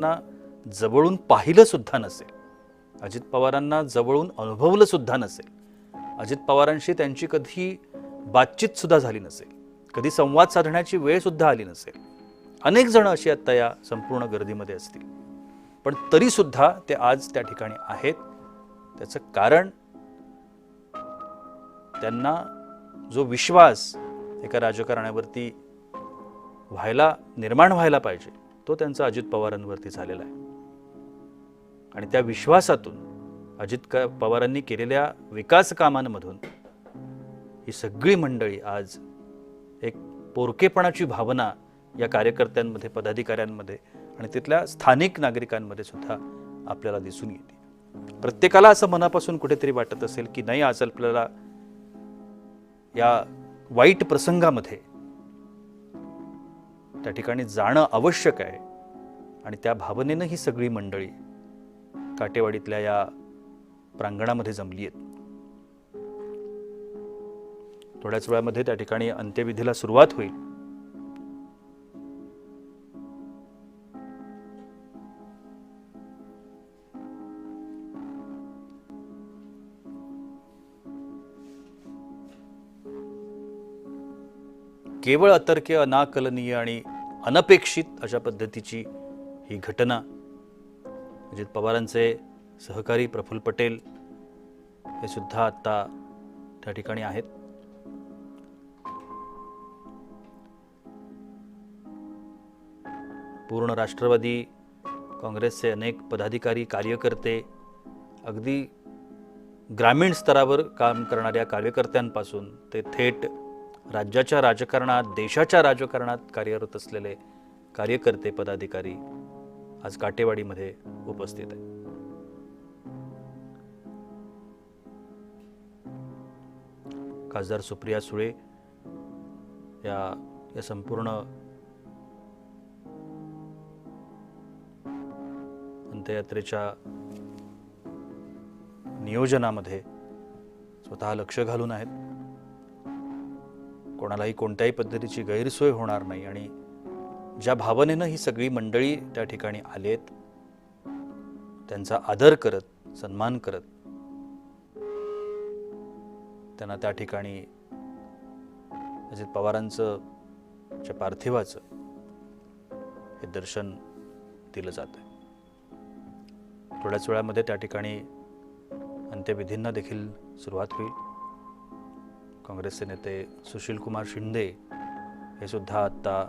ना जवळून पाहिलं सुद्धा नसेल, अजित पवारांना जवळून अनुभवलं सुद्धा नसेल, अजित पवारांशी त्यांची कधी बातचीत सुद्धा झाली नसेल, कधी संवाद साधण्याची वेळ सुद्धा आली नसेल. अनेक जण अशी आता या संपूर्ण गर्दीमध्ये असतील, पण तरी सुद्धा ते आज त्या ठिकाणी आहेत. त्याचं कारण त्यांना जो विश्वास एका राजकारण्यावरती निर्माण व्हायला पाहिजे तो त्यांचा अजित पवारांवरती झालेला आहे. आणि त्या विश्वासातून अजित पवारांनी केलेल्या विकास कामांमधून ही सगळी मंडळी आज एक पोरकेपणाची भावना या कार्यकर्त्यांमध्ये, पदाधिकाऱ्यांमध्ये आणि तिथल्या स्थानिक नागरिकांमध्ये सुद्धा आपल्याला दिसून येते. प्रत्येकाला असं मनापासून कुठेतरी वाटत असेल की नाही, आज आपल्याला या वाईट प्रसंगामध्ये त्या ठिकाणी जाणं आवश्यक आहे. आणि त्या भावनेनं ही सगळी मंडळी काटेवाडीतल्या या प्रांगणामध्ये जमली आहेत. थोड्याच वेळामध्ये त्या ठिकाणी अंत्यविधीला सुरुवात होईल. केवळ अतर्क्य, अनाकलनीय आणि अनपेक्षित अशा पद्धतीची ही घटना. अजित पवारांचे सहकारी प्रफुल्ल पटेल हे सुद्धा आता त्या ठिकाणी आहेत. पूर्ण राष्ट्रवादी काँग्रेसचे अनेक पदाधिकारी, कार्यकर्ते, अगदी ग्रामीण स्तरावर काम करणाऱ्या कार्यकर्त्यांपासून ते थेट राज्याच्या राजकारणात, देशाच्या राजकारणात कार्यरत असलेले कार्यकर्ते, पदाधिकारी आज काटेवाडीमध्ये उपस्थित आहेत. खासदार सुप्रिया सुळे या संपूर्ण अंत्ययात्रेच्या नियोजनामध्ये स्वतः लक्ष घालून आहेत. कोणालाही कोणत्याही पद्धतीची गैरसोय होणार नाही. आणि ज्या भावनेनं ही सगळी मंडळी त्या ठिकाणी आलेत, त्यांचा आदर करत, सन्मान करत त्यांना त्या ठिकाणी अजित पवारांचं च्या पार्थिवाचं हे दर्शन दिलं जात आहे. थोड्याच वेळामध्ये त्या ठिकाणी अंत्यविधींना देखील सुरुवात होईल. काँग्रेसचे नेते सुशील कुमार शिंदे हे सुद्धा आता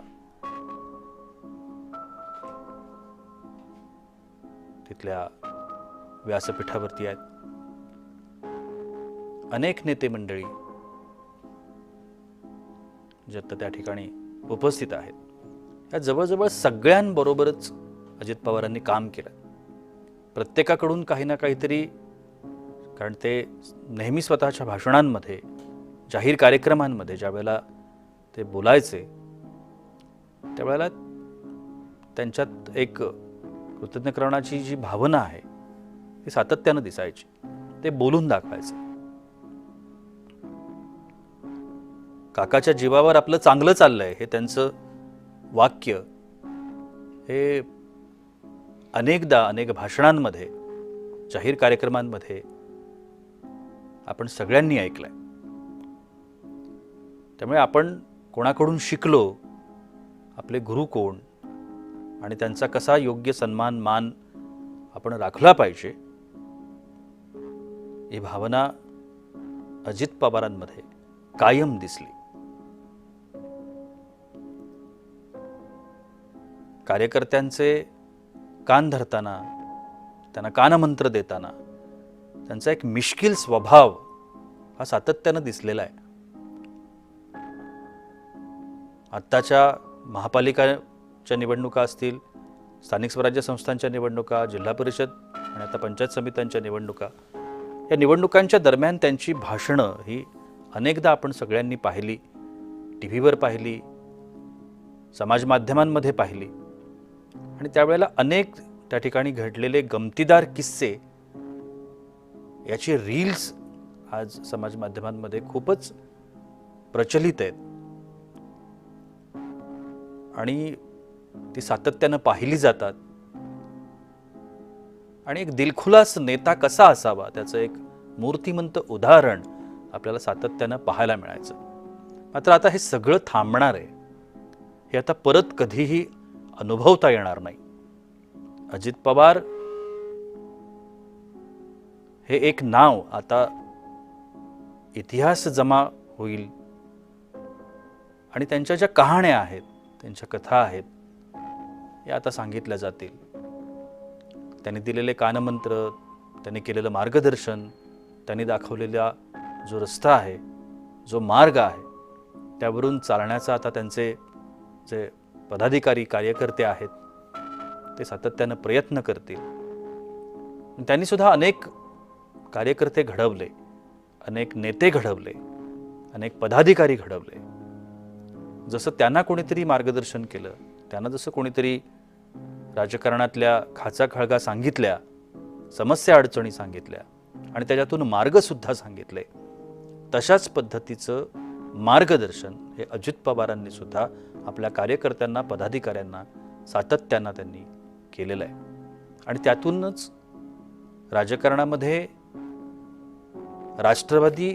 तिथल्या व्यासपीठावरती आहेत. अनेक नेते मंडळी जे आता त्या ठिकाणी उपस्थित आहेत. या जवळजवळ सगळ्यांबरोबरच अजित पवारांनी काम केलं. प्रत्येकाकडून काही ना काहीतरी, कारण ते नेहमी स्वतःच्या भाषणांमध्ये, जाहीर कार्यक्रमांमध्ये ज्यावेळेला ते बोलायचे त्यावेळेला त्यांच्यात एक कृतज्ञ जी भावना आहे ती सातत्यानं दिसायची. ते बोलून दाखवायचे. काकाच्या जीवावर आपलं चांगलं चाललंय हे त्यांचं वाक्य हे अनेकदा अनेक भाषणांमध्ये, जाहीर कार्यक्रमांमध्ये आपण सगळ्यांनी ऐकलंय. त्यामुळे आपण कोणाकडून शिकलो, आपले गुरु कोण आणि त्यांचा कसा योग्य सन्मान, मान आपण राखला पाहिजे, ही भावना अजित पवारांमध्ये कायम दिसली. कार्यकर्त्यांचे कान धरताना, त्यांना कानमंत्र देताना त्यांचा एक मिश्किल स्वभाव हा सातत्यानं दिसलेला आहे. आत्ताच्या महापालिकाच्या निवडणुका असतील, स्थानिक स्वराज्य संस्थांच्या निवडणुका, जिल्हा परिषद आणि आता पंचायत समित्यांच्या निवडणुका, या निवडणुकांच्या दरम्यान त्यांची भाषणं ही अनेकदा आपण सगळ्यांनी पाहिली, टीव्हीवर पाहिली, समाज माध्यमांमध्ये पाहिली. आणि त्यावेळेला अनेक त्या ठिकाणी घडलेले गमतीदार किस्से याची रील्स आज समाज माध्यमांमध्ये खूपच प्रचलित आहेत आणि ती सातत्यानं पाहिली जातात. आणि एक दिलखुलास नेता कसा असावा त्याचं एक मूर्तिमंत उदाहरण आपल्याला सातत्यानं पाहायला मिळायचं. मात्र आता हे सगळं थांबणार आहे, हे आता परत कधीही अनुभवता येणार नाही. अजित पवार हे एक नाव आता इतिहास जमा होईल आणि त्यांच्या ज्या कहाण्या आहेत, त्यांच्या कथा आहेत, या आता सांगितल्या जातील. त्यांनी दिलेले कानमंत्र, त्यांनी केलेलं मार्गदर्शन, त्यांनी दाखवलेला जो रस्ता आहे, जो मार्ग आहे, त्यावरून चालण्याचा आता त्यांचे जे पदाधिकारी कार्यकर्ते आहेत ते सातत्यानं प्रयत्न करतील. त्यांनी सुद्धा अनेक कार्यकर्ते घडवले, अनेक नेते घडवले, अनेक पदाधिकारी घडवले. जसं त्यांना कोणीतरी मार्गदर्शन केलं, त्यांना जसं कोणीतरी राजकारणातल्या खाचाखळगा सांगितल्या, समस्या अडचणी सांगितल्या आणि त्याच्यातून मार्गसुद्धा सांगितले, तशाच पद्धतीचं मार्गदर्शन हे अजित पवारांनी सुद्धा आपल्या कार्यकर्त्यांना, पदाधिकाऱ्यांना सातत्यानं त्यांनी केलेलं आहे. आणि त्यातूनच राजकारणामध्ये राष्ट्रवादी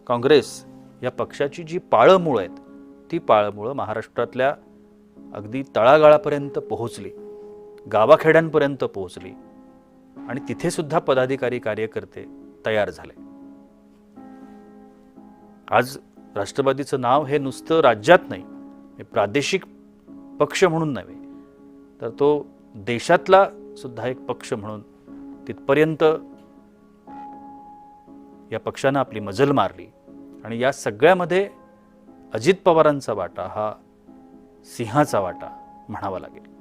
काँग्रेस या पक्षाची जी पाळंमुळं आहेत, ती पाळंमुळं महाराष्ट्रातल्या अगदी तळागाळापर्यंत पोहोचली, गावाखेड्यांपर्यंत पोहोचली आणि तिथे सुद्धा पदाधिकारी कार्यकर्ते तयार झाले. आज राष्ट्रवादीचं नाव हे नुसतं राज्यात नाही, हे प्रादेशिक पक्ष म्हणून नव्हे, तर तो देशातला सुद्धा एक पक्ष म्हणून तिथपर्यंत या पक्षानं आपली मजल मारली. आणि या सगळ्यामध्ये अजित पवारांचा वाटा हा सिंहाचा वाटा म्हणावा लागेल.